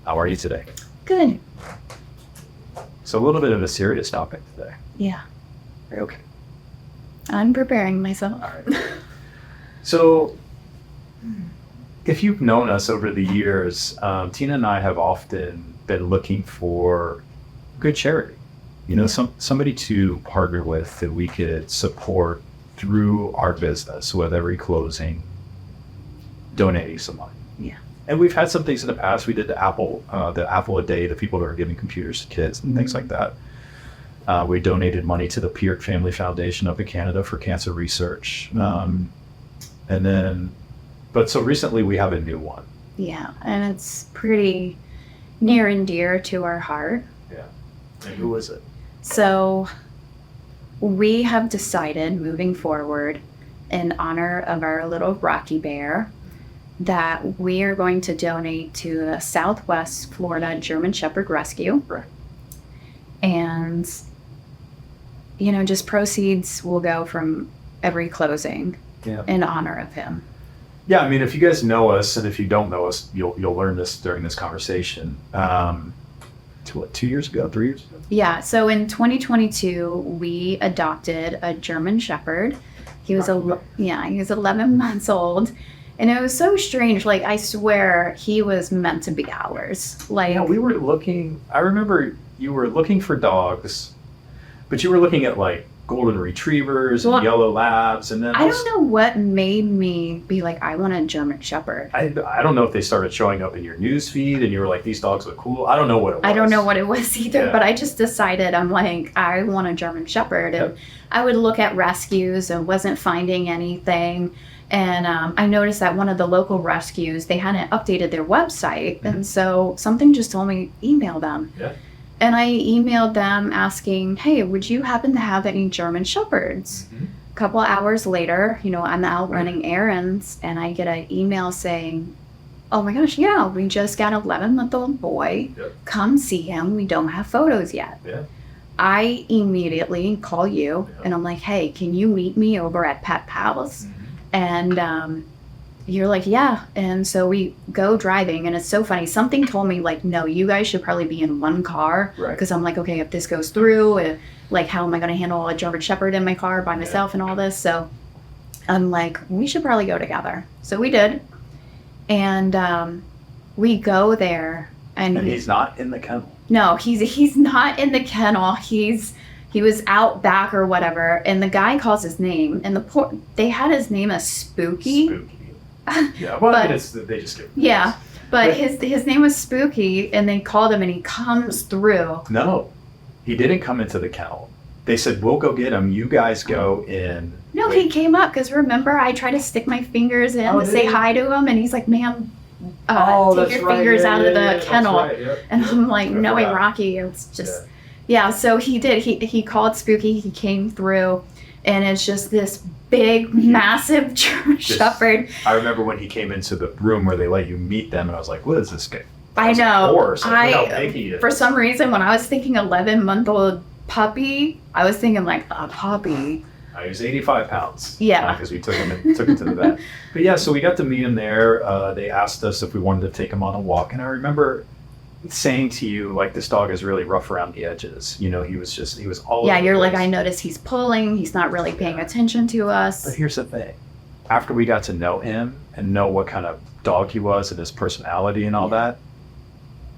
How are you today? Good. So a little bit of a serious topic today. Yeah. Are you okay? I'm preparing myself. All right. So if you've known us over the years, Tina and I have often been looking for good charity. You know, somebody to partner with that we could support through our business with every closing, donating some money. Yeah. And we've had some things in the past. We did the Apple a Day, the people that are giving computers to kids and things like that. We donated money to the Peart Family Foundation up in Canada for cancer research. So recently we have a new one. Yeah, and it's pretty near and dear to our heart. Yeah. And who is it? So we have decided moving forward in honor of our little Rocky Bear that we are going to donate to the Southwest Florida German Shepherd Rescue. Right. And, just proceeds will go from every closing in honor of him. Yeah, I mean, if you guys know us, and if you don't know us, you'll learn this during this conversation. 2 years ago, 3 years ago? Yeah, so in 2022, we adopted a German Shepherd. He was 11 months old. And it was so strange. Like, I swear he was meant to be ours. Like, yeah, we were looking. I remember you were looking for dogs, but you were looking at like golden retrievers and yellow labs, and then I don't know what made me be like, I want a German Shepherd. I don't know if they started showing up in your news feed, and you were like, these dogs look cool. I don't know what it was. I don't know what it was either, but I just decided, I'm like, I want a German Shepherd, and I would look at rescues and wasn't finding anything. And I noticed that one of the local rescues, they hadn't updated their website. And so something just told me, email them. Yeah. And I emailed them asking, hey, would you happen to have any German Shepherds? A couple of hours later, I'm out running errands, and I get an email saying, oh my gosh, yeah, we just got an 11-month-old boy. Come see him. We don't have photos yet. Yeah. I immediately call you, and I'm like, hey, can you meet me over at Pet Palace? And you're like, yeah. And so we go driving, and it's so funny. Something told me, like, no, you guys should probably be in one car. Because I'm like, okay, if this goes through, like, how am I going to handle a German Shepherd in my car by myself and all this? So I'm like, we should probably go together. So we did. And we go there. And he's not in the kennel. No, he's not in the kennel. He was out back or whatever, and the guy calls his name, and they had his name as Spooky. Yeah, well, I mean, they just give him names. But his name was Spooky, and they called him, and he comes through. No, he didn't come into the kennel. They said, we'll go get him. You guys go in. No, he came up, because remember, I tried to stick my fingers in to say hi to him, and he's like, ma'am, take your fingers out of the kennel. And I'm like, no way, Rocky, it's just... Yeah, so he did. He called Spooky. He came through, and it's just this big, massive German Shepherd. I remember when he came into the room where they let you meet them, and I was like, what is this guy? I know. For some reason, when I was thinking 11-month-old puppy, I was thinking like a puppy. He was 85 pounds. Yeah. Because we took him to the vet. But yeah, so we got to meet him there. They asked us if we wanted to take him on a walk, and I remember saying to you, like, this dog is really rough around the edges. He was all yeah, you're like, I noticed he's pulling, he's not really paying attention to us. But here's the thing. After we got to know him and know what kind of dog he was and his personality and all that,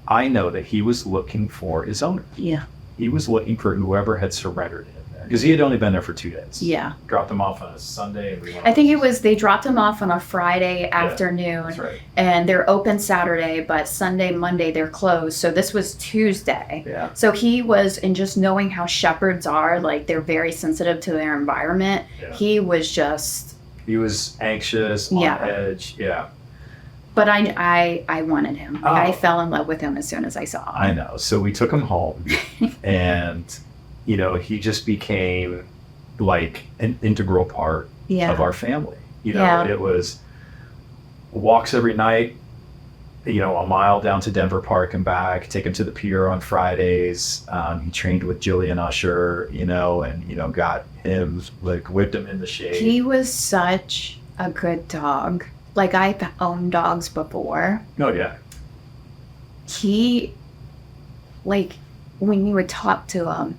I know that he was looking for his owner. Yeah. He was looking for whoever had surrendered him there. Because he had only been there for 2 days. Yeah. Dropped him off on a Sunday. And I think they dropped him off on a Friday afternoon. That's right. And they're open Saturday, but Sunday, Monday, they're closed. So this was Tuesday. Yeah. So he was, and just knowing how shepherds are, like, they're very sensitive to their environment. Yeah. He was anxious, on edge. Yeah. But I wanted him. Like, I fell in love with him as soon as I saw him. I know. So we took him home, and he just became like an integral part of our family. It was walks every night, a mile down to Denver Park and back, take him to the pier on Fridays. He trained with Jillian Usher, and, got him, like, whipped him in the shade. He was such a good dog. Like, I've owned dogs before. Oh, yeah. he, like, when you would talk to him,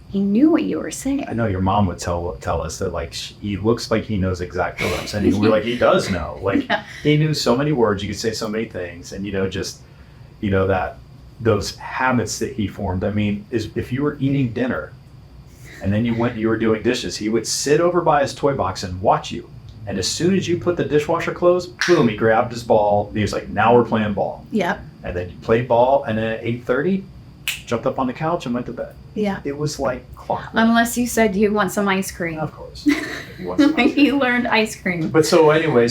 he knew what you were saying. I know your mom would tell us that, like, he looks like he knows exactly what I'm saying. We're like, he does know. Like, he knew so many words. You could say so many things. And, that those habits that he formed. I mean, is if you were eating dinner and then you were doing dishes, he would sit over by his toy box and watch you. And as soon as you put the dishwasher closed, boom, he grabbed his ball. He was like, now we're playing ball. Yep. And then you played ball. And then at 8:30, jumped up on the couch and went to bed. Yeah. It was like clockwork. Unless you said you want some ice cream. Of course. If you want some ice cream. He learned ice cream. But so anyway,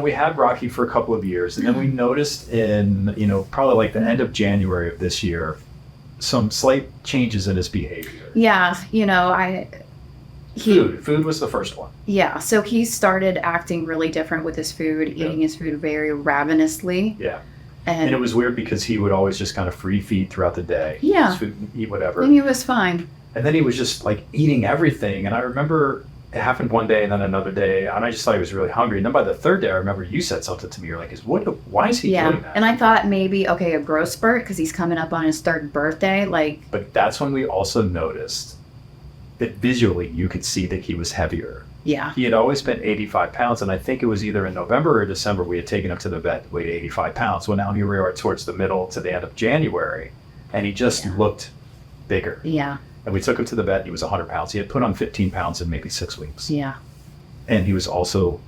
we had Rocky for a couple of years, and then we noticed in, probably like the end of January of this year, some slight changes in his behavior. Yeah, Food was the first one. Yeah, so he started acting really different with his food, eating his food very ravenously. Yeah. And it was weird because he would always just kind of free feed throughout the day. Yeah. His food, eat whatever. And he was fine. And then he was just like eating everything. And I remember it happened one day and then another day. And I just thought he was really hungry. And then by the third day, I remember you said something to me. You're like, why is he doing that? And I thought maybe, okay, a growth spurt because he's coming up on his third birthday. But that's when we also noticed that visually you could see that he was heavier. Yeah. He had always been 85 pounds, and I think it was either in November or December we had taken him to the vet, weighed 85 pounds. Well, now here we are towards the middle to the end of January, and he just looked bigger. Yeah. And we took him to the vet, and he was 100 pounds. He had put on 15 pounds in maybe 6 weeks. Yeah. And he was also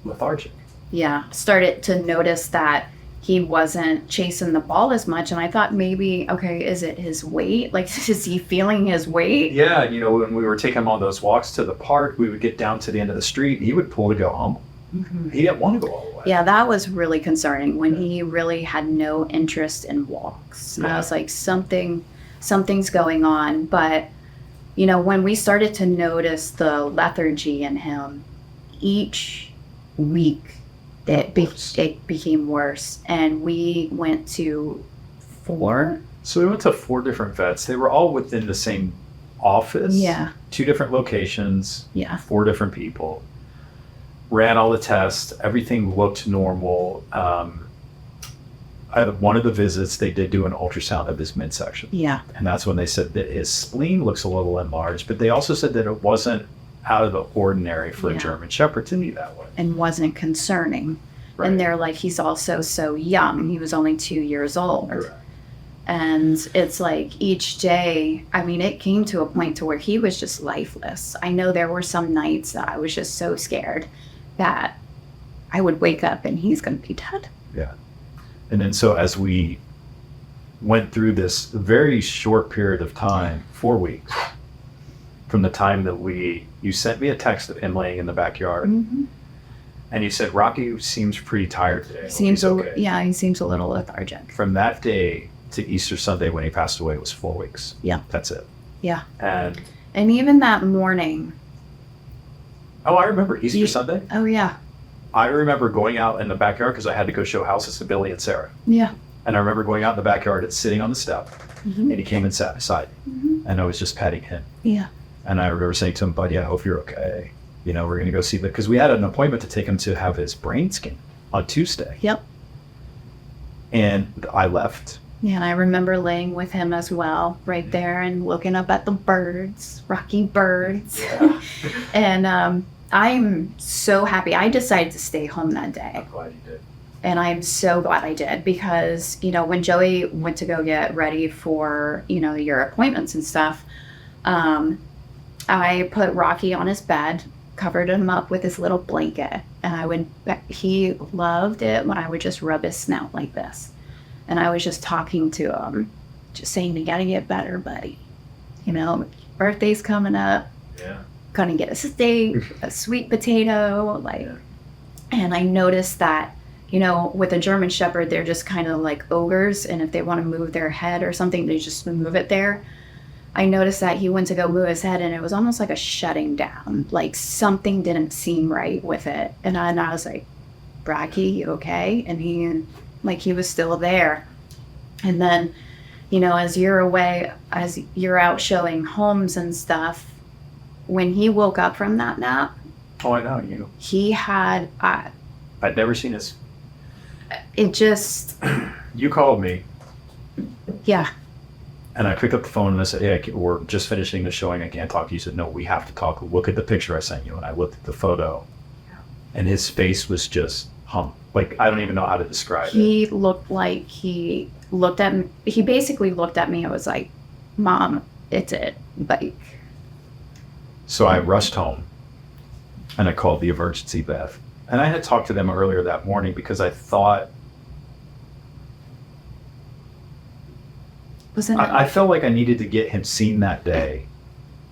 lethargic. Yeah. Started to notice that he wasn't chasing the ball as much. And I thought maybe, okay, is it his weight? Like, is he feeling his weight? Yeah, when we were taking him on those walks to the park, we would get down to the end of the street. He would pull to go home. Mm-hmm. He didn't want to go all the way. Yeah, that was really concerning when he really had no interest in walks. Yeah. I was like, something's going on. But, when we started to notice the lethargy in him, each week, it became worse, and we went to 4. So we went to 4 different vets. They were all within the same office. Yeah. 2 different locations. Yeah. 4 different people. Ran all the tests. Everything looked normal. At one of the visits, they did do an ultrasound of his midsection. Yeah. And that's when they said that his spleen looks a little enlarged, but they also said that it wasn't out of the ordinary for a German Shepherd to be that way. And wasn't concerning. Right. And they're like, he's also so young. He was only 2 years old. Correct. And it's like each day, I mean, it came to a point to where he was just lifeless. I know there were some nights that I was just so scared that I would wake up and he's going to be dead. Yeah. And then so as we went through this very short period of time, 4 weeks, from the time that you sent me a text of him laying in the backyard, mm-hmm. and you said, Rocky seems pretty tired today. He seems a little lethargic. From that day to Easter Sunday when he passed away, it was 4 weeks. Yeah. That's it. Yeah. And even that morning. Oh, I remember Easter Sunday. Oh, yeah. I remember going out in the backyard because I had to go show houses to Billy and Sarah. Yeah. And I remember going out in the backyard and sitting on the step, mm-hmm. and he came and sat beside me, mm-hmm. and I was just petting him. Yeah. And I remember saying to him, buddy, I hope you're okay. We're going to go see that. Because we had an appointment to take him to have his brain scan on Tuesday. Yep. And I left. Yeah, and I remember laying with him as well, right there, and looking up at the birds, Rocky birds. Yeah. And I'm so happy. I decided to stay home that day. I'm glad you did. And I'm so glad I did because, when Joey went to go get ready for, your appointments and stuff, I put Rocky on his bed, covered him up with his little blanket, and he loved it when I would just rub his snout like this. And I was just talking to him, just saying, you gotta get better, buddy. Birthday's coming up. Yeah. Gonna get a steak, a sweet potato, And I noticed that, with a German Shepherd, they're just kind of like ogres, and if they want to move their head or something, they just move it there. I noticed that he went to go move his head, and it was almost like a shutting down. Like something didn't seem right with it. And I was like, Rocky, you okay? And he was still there. And then, as you're away, as you're out showing homes and stuff, when he woke up from that nap. Oh, I know, you. He had... I'd never seen his... It just... You called me, Yeah. And I picked up the phone and I said, hey, we're just finishing the showing. I can't talk to you. He said, no, we have to talk. Look at the picture I sent you. And I looked at the photo, and his face was just like, I don't even know how to describe it. He looked like he basically looked at me and was like, Mom, it's it. Like. So I rushed home and I called the emergency vet. And I had talked to them earlier that morning because I thought, I felt like I needed to get him seen that day,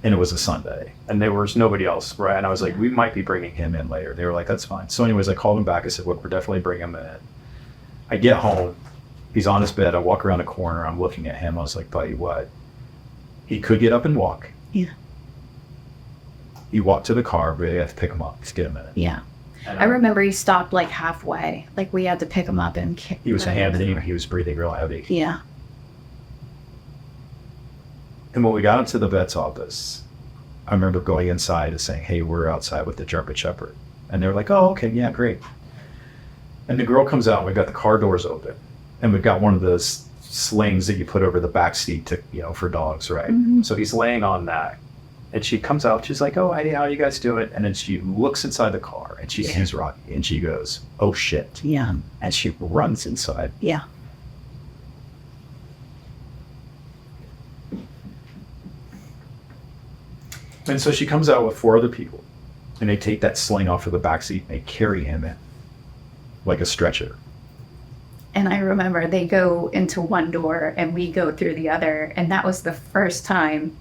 and it was a Sunday, and there was nobody else, right? And I was like, we might be bringing him in later. They were like, that's fine. So anyways, I called him back. I said, look, we're definitely bringing him in. I get home. He's on his bed. I walk around the corner. I'm looking at him. I was like, buddy, what? He could get up and walk. Yeah. He walked to the car, but we had to pick him up. Let's get a minute. Yeah. And I remember he stopped like halfway. Like we had to pick him up and he was he was breathing real heavy. Yeah. And when we got into the vet's office, I remember going inside and saying, hey, we're outside with the German Shepherd. And they were like, oh, okay, yeah, great. And the girl comes out, and we've got the car doors open. And we've got one of those slings that you put over the back seat to, for dogs, right? Mm-hmm. So he's laying on that. And she comes out, she's like, oh, hey, how you guys doing? And then she looks inside the car, and she sees Rocky, and she goes, oh, shit. Yeah. And she runs inside. Yeah. And so she comes out with 4 other people, and they take that sling off of the back seat, and they carry him in like a stretcher. And I remember they go into one door and we go through the other. And that was the first time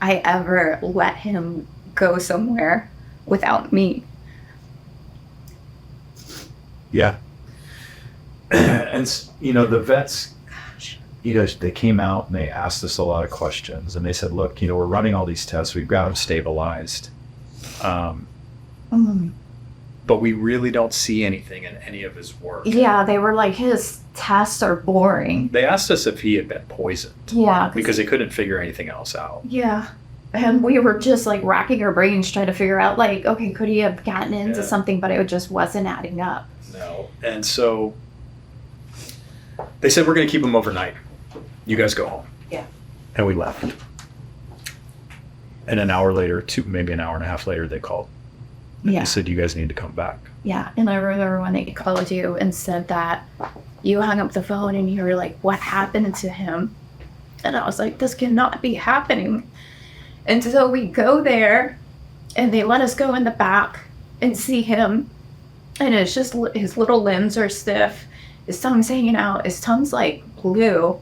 I ever let him go somewhere without me. Yeah. And, the vets, they came out and they asked us a lot of questions, and they said, look, we're running all these tests. We've got him stabilized. But we really don't see anything in any of his work. Yeah, they were like, his tests are boring. They asked us if he had been poisoned. Yeah. Because they couldn't figure anything else out. Yeah. And we were just like racking our brains trying to figure out like, okay, could he have gotten into something, but it just wasn't adding up. No. And so they said, we're going to keep him overnight. You guys go home. Yeah. And we left. And an hour later, maybe an hour and a half later, they called. And they said, you guys need to come back. Yeah. And I remember when they called you and said that you hung up the phone and you were like, what happened to him? And I was like, this cannot be happening. And so we go there and they let us go in the back and see him. And it's just his little limbs are stiff. His tongue's hanging out. His tongue's like blue.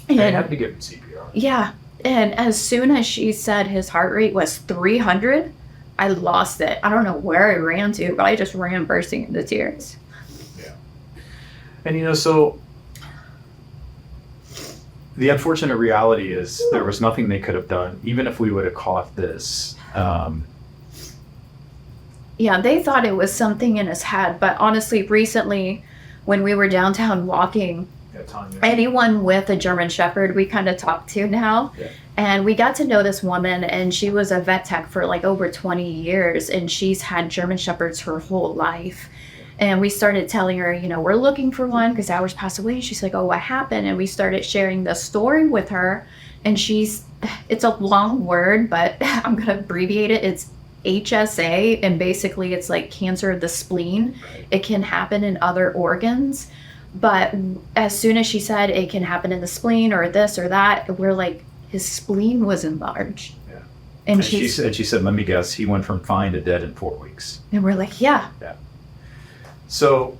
And they had to give him CPR. Yeah. And as soon as she said his heart rate was 300, I lost it. I don't know where I ran to, but I just ran bursting into tears. Yeah. And so the unfortunate reality is there was nothing they could have done, even if we would have caught this. Yeah, they thought it was something in his head, but honestly, recently when we were downtown walking, anyone with a German Shepherd we kind of talked to now. Yeah. And we got to know this woman, and she was a vet tech for like over 20 years, and she's had German Shepherds her whole life. And we started telling her, we're looking for one because ours passed away. She's like, oh, what happened? And we started sharing the story with her. And it's a long word, but I'm going to abbreviate it. It's HSA. And basically it's like cancer of the spleen. It can happen in other organs. But as soon as she said it can happen in the spleen or this or that, we're like, his spleen was enlarged. Yeah. And she said, let me guess, he went from fine to dead in 4 weeks. And we're like, yeah. Yeah. So,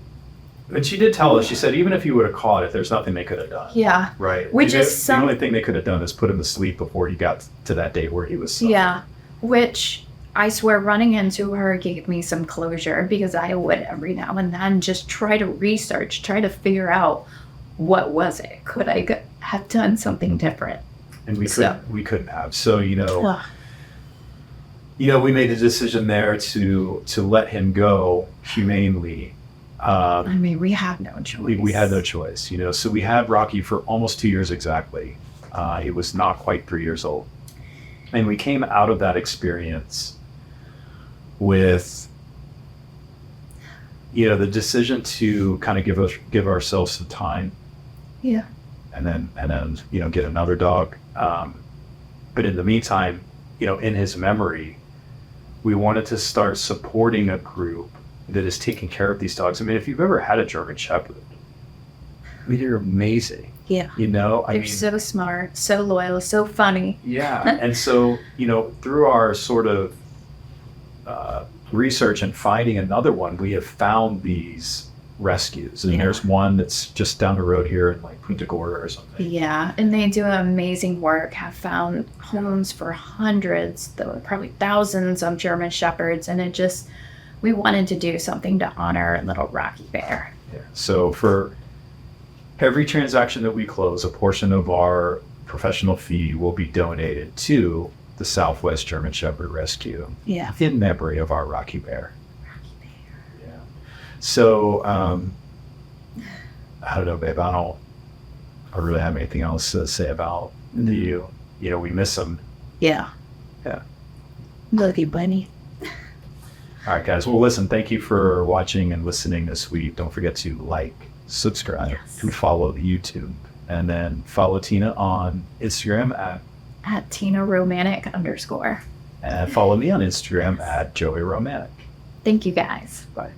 and she did tell us, she said, even if you would have caught it, there's nothing they could have done. Yeah. Right. Which is the only thing they could have done is put him to sleep before he got to that day where he was suffering. Yeah. Which I swear running into her gave me some closure, because I would every now and then just try to research, try to figure out what was it? Could I have done something different? And we couldn't have. So, we made a decision there to let him go humanely. We had no choice. We had no choice, So we had Rocky for almost 2 years exactly. He was not quite 3 years old. And we came out of that experience with, the decision to kind of give ourselves some time Yeah. And then, get another dog. But in the meantime, in his memory, we wanted to start supporting a group that is taking care of these dogs. I mean, if you've ever had a German Shepherd, they're amazing. Yeah. They're so smart, so loyal, so funny. Yeah. And so, through our sort of research and finding another one, we have found these rescues. And there's one that's just down the road here in like Punta Gorda or something. Yeah. And they do amazing work, have found homes for hundreds, probably thousands of German Shepherds. And we wanted to do something to honor little Rocky Bear. Yeah. So for every transaction that we close, a portion of our professional fee will be donated to the Southwest German Shepherd Rescue. Yeah. In memory of our Rocky Bear. Yeah. So, I don't know, babe. I don't really have anything else to say about you. We miss them. Yeah. Yeah. Love you, bunny. All right, guys. Well, listen, thank you for watching and listening this week. Don't forget to like, subscribe, and follow YouTube. And then follow Tina on Instagram at Tina Romanik _. And follow me on Instagram at Joey Romanik. Thank you, guys. Bye.